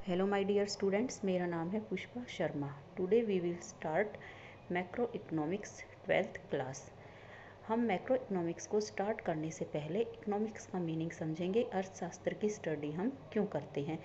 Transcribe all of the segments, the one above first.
Hello my dear students, मेरा नाम है Pushpa Sharma. Today we will start macro economics 12th class. हम मैक्रो इकोनॉमिक्स को स्टार्ट करने से पहले इकोनॉमिक्स का मीनिंग समझेंगे। अर्थशास्त्र की स्टडी हम क्यों करते हैं?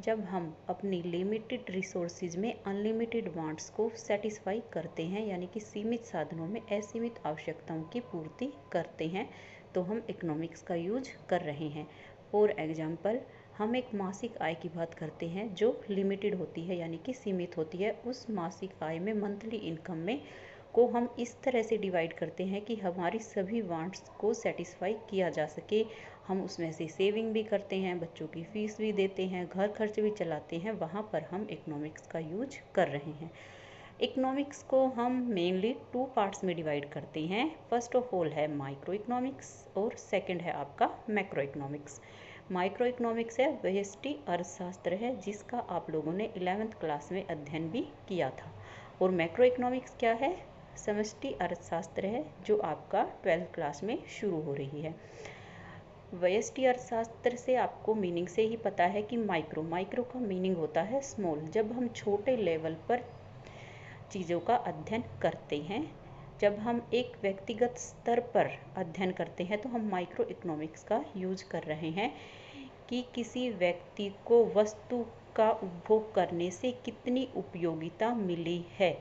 जब हम अपनी लिमिटेड रिसोर्सेज में अनलिमिटेड वांट्स को सेटिस्फाई करते हैं, यानी कि सीमित साधनों में असीमित आवश्यकताओं की पूर्ति करते हैं, तो हम इकोनॉमिक्स का यूज कर रहे हैं। फॉर एग्जाम्पल, हम एक मासिक आय की बात करते हैं जो लिमिटेड होती है, यानी कि सीमित होती है। उस मासिक आय में, मंथली इनकम में को हम इस तरह से डिवाइड करते हैं कि हमारी सभी वांट्स को सेटिस्फाई किया जा सके। हम उसमें से सेविंग भी करते हैं, बच्चों की फीस भी देते हैं, घर खर्च भी चलाते हैं। वहाँ पर हम इकोनॉमिक्स का यूज कर रहे हैं। इकोनॉमिक्स को हम मेनली 2 पार्ट्स में डिवाइड करते हैं। फर्स्ट ऑफ ऑल है माइक्रो इकोनॉमिक्स और सेकंड है आपका मैक्रो इकोनॉमिक्स। माइक्रो इकोनॉमिक्स है व्यष्टि अर्थशास्त्र है, जिसका आप लोगों ने 11th क्लास में अध्ययन भी किया था। और मैक्रो इकोनॉमिक्स क्या है? समष्टि अर्थशास्त्र है, जो आपका 12th क्लास में शुरू हो रही है। व्यष्टि अर्थशास्त्र से आपको मीनिंग से ही पता है कि माइक्रो का मीनिंग होता है स्मॉल। जब हम छोटे लेवल पर चीज़ों का अध्ययन करते हैं, जब हम एक व्यक्तिगत स्तर पर अध्ययन करते हैं, तो हम माइक्रो इकोनॉमिक्स का यूज कर रहे हैं कि किसी व्यक्ति को वस्तु का उपभोग करने से कितनी उपयोगिता मिली है।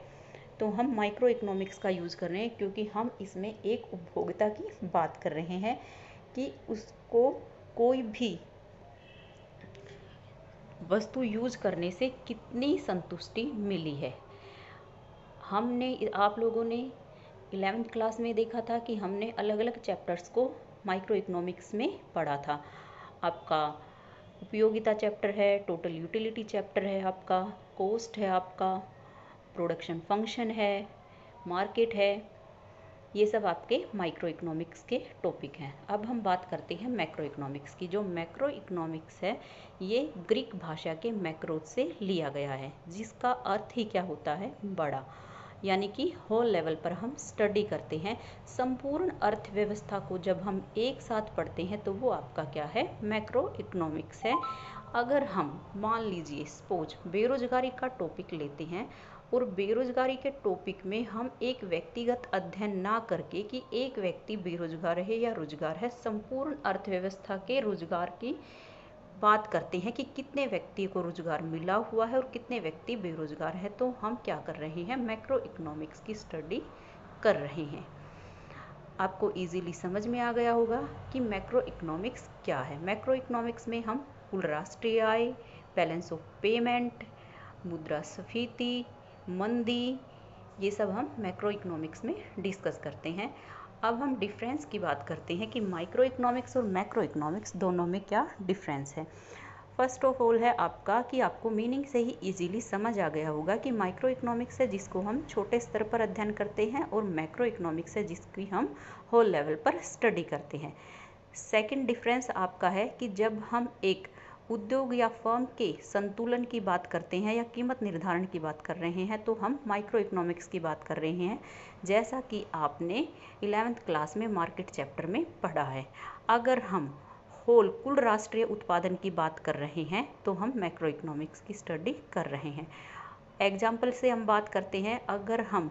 तो हम माइक्रो इकोनॉमिक्स का यूज़ कर रहे हैं, क्योंकि हम इसमें एक उपभोक्ता की बात कर रहे हैं कि उसको कोई भी वस्तु यूज करने से कितनी संतुष्टि मिली है। आप लोगों ने 11th क्लास में देखा था कि हमने अलग अलग चैप्टर्स को माइक्रो इकोनॉमिक्स में पढ़ा था। आपका उपयोगिता चैप्टर है, टोटल यूटिलिटी चैप्टर है, आपका कॉस्ट है, आपका प्रोडक्शन फंक्शन है, मार्केट है। ये सब आपके माइक्रो इकोनॉमिक्स के टॉपिक हैं। अब हम बात करते हैं मैक्रो इकोनॉमिक्स की। जो मैक्रो इकोनॉमिक्स है, ये ग्रीक भाषा के मैक्रो से लिया गया है, जिसका अर्थ ही क्या होता है? बड़ा। यानी कि होल लेवल पर हम स्टडी करते हैं। संपूर्ण अर्थव्यवस्था को जब हम एक साथ पढ़ते हैं, तो वो आपका क्या है? मैक्रो इकोनॉमिक्स है। अगर हम मान लीजिए सपोज बेरोजगारी का टॉपिक लेते हैं, और बेरोजगारी के टॉपिक में हम एक व्यक्तिगत अध्ययन ना करके कि एक व्यक्ति बेरोजगार है या रोजगार है, संपूर्ण अर्थव्यवस्था के रोजगार की बात करते हैं कि कितने व्यक्ति को रोजगार मिला हुआ है और कितने व्यक्ति बेरोजगार है, तो हम क्या कर रहे हैं? मैक्रो इकोनॉमिक्स की स्टडी कर रहे हैं। आपको इजीली समझ में आ गया होगा कि मैक्रो इकोनॉमिक्स क्या है। मैक्रो इकोनॉमिक्स में हम कुल राष्ट्रीय आय, बैलेंस ऑफ पेमेंट, मुद्रास्फीति, मंदी, ये सब हम मैक्रो इकोनॉमिक्स में डिस्कस करते हैं। अब हम डिफरेंस की बात करते हैं कि माइक्रो इकोनॉमिक्स और मैक्रो इकोनॉमिक्स दोनों में क्या डिफरेंस है। फर्स्ट ऑफ ऑल है आपका कि आपको मीनिंग से ही इजीली समझ आ गया होगा कि माइक्रो इकोनॉमिक्स है जिसको हम छोटे स्तर पर अध्ययन करते हैं, और मैक्रो इकोनॉमिक्स है जिसकी हम होल लेवल पर स्टडी करते हैं। सेकंड डिफरेंस आपका है कि जब हम एक उद्योग या फर्म के संतुलन की बात करते हैं या कीमत निर्धारण की बात कर रहे हैं, तो हम माइक्रो इकोनॉमिक्स की बात कर रहे हैं, जैसा कि आपने 11th क्लास में मार्केट चैप्टर में पढ़ा है। अगर हम होल कुल राष्ट्रीय उत्पादन की बात कर रहे हैं, तो हम मैक्रो इकोनॉमिक्स की स्टडी कर रहे हैं। एग्जाम्पल से हम बात करते हैं, अगर हम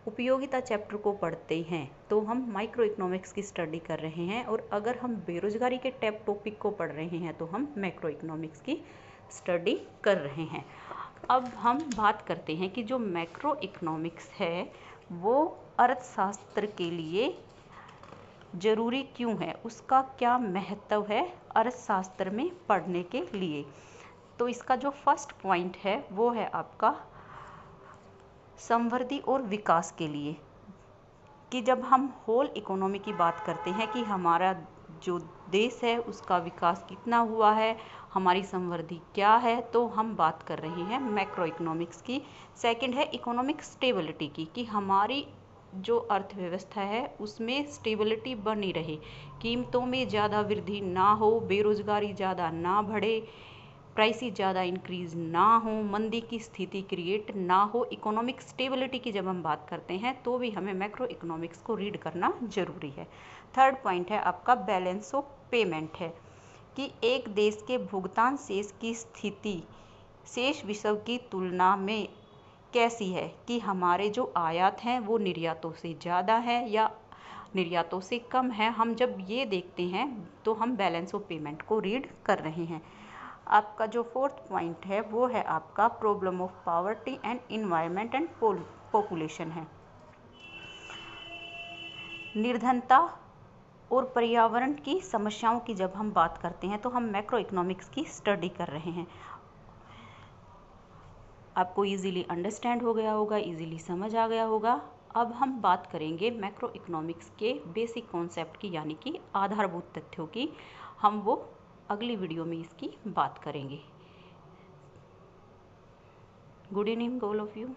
उपयोगिता चैप्टर को पढ़ते हैं तो हम माइक्रो इकोनॉमिक्स की स्टडी कर रहे हैं, और अगर हम बेरोजगारी के टॉपिक को पढ़ रहे हैं तो हम मैक्रो इकोनॉमिक्स की स्टडी कर रहे हैं। अब हम बात करते हैं कि जो मैक्रो इकोनॉमिक्स है वो अर्थशास्त्र के लिए जरूरी क्यों है, उसका क्या महत्व है अर्थशास्त्र में पढ़ने के लिए। तो इसका जो फर्स्ट पॉइंट है वो है आपका समृद्धि और विकास के लिए, कि जब हम होल इकोनॉमी की बात करते हैं कि हमारा जो देश है उसका विकास कितना हुआ है, हमारी समृद्धि क्या है, तो हम बात कर रहे हैं मैक्रो इकोनॉमिक्स की। सेकंड है इकोनॉमिक स्टेबिलिटी की, कि हमारी जो अर्थव्यवस्था है उसमें स्टेबिलिटी बनी रहे, कीमतों में ज़्यादा वृद्धि ना हो, बेरोजगारी ज़्यादा ना बढ़े, प्राइसेस ज़्यादा इंक्रीज ना हो, मंदी की स्थिति क्रिएट ना हो। इकोनॉमिक स्टेबिलिटी की जब हम बात करते हैं तो भी हमें मैक्रो इकोनॉमिक्स को रीड करना जरूरी है। थर्ड पॉइंट है आपका बैलेंस ऑफ पेमेंट है, कि एक देश के भुगतान शेष की स्थिति शेष विश्व की तुलना में कैसी है कि हमारे जो आयात हैं वो निर्यातों से ज़्यादा है या निर्यातों से कम है। हम जब ये देखते हैं तो हम बैलेंस ऑफ पेमेंट को रीड कर रहे हैं। आपका जो फोर्थ पॉइंट है वो है आपका problem of poverty and environment and population है। निर्धनता और पर्यावरण की समस्याओं की जब हम बात करते हैं तो हम मैक्रो इकोनॉमिक्स की स्टडी कर रहे हैं। आपको इजीली अंडरस्टैंड हो गया होगा, इजीली समझ आ गया होगा। अब हम बात करेंगे मैक्रो इकोनॉमिक्स के बेसिक कॉन्सेप्ट की, यानी कि आधारभूत तथ्यों की। हम वो अगली वीडियो में इसकी बात करेंगे। Good evening all of you.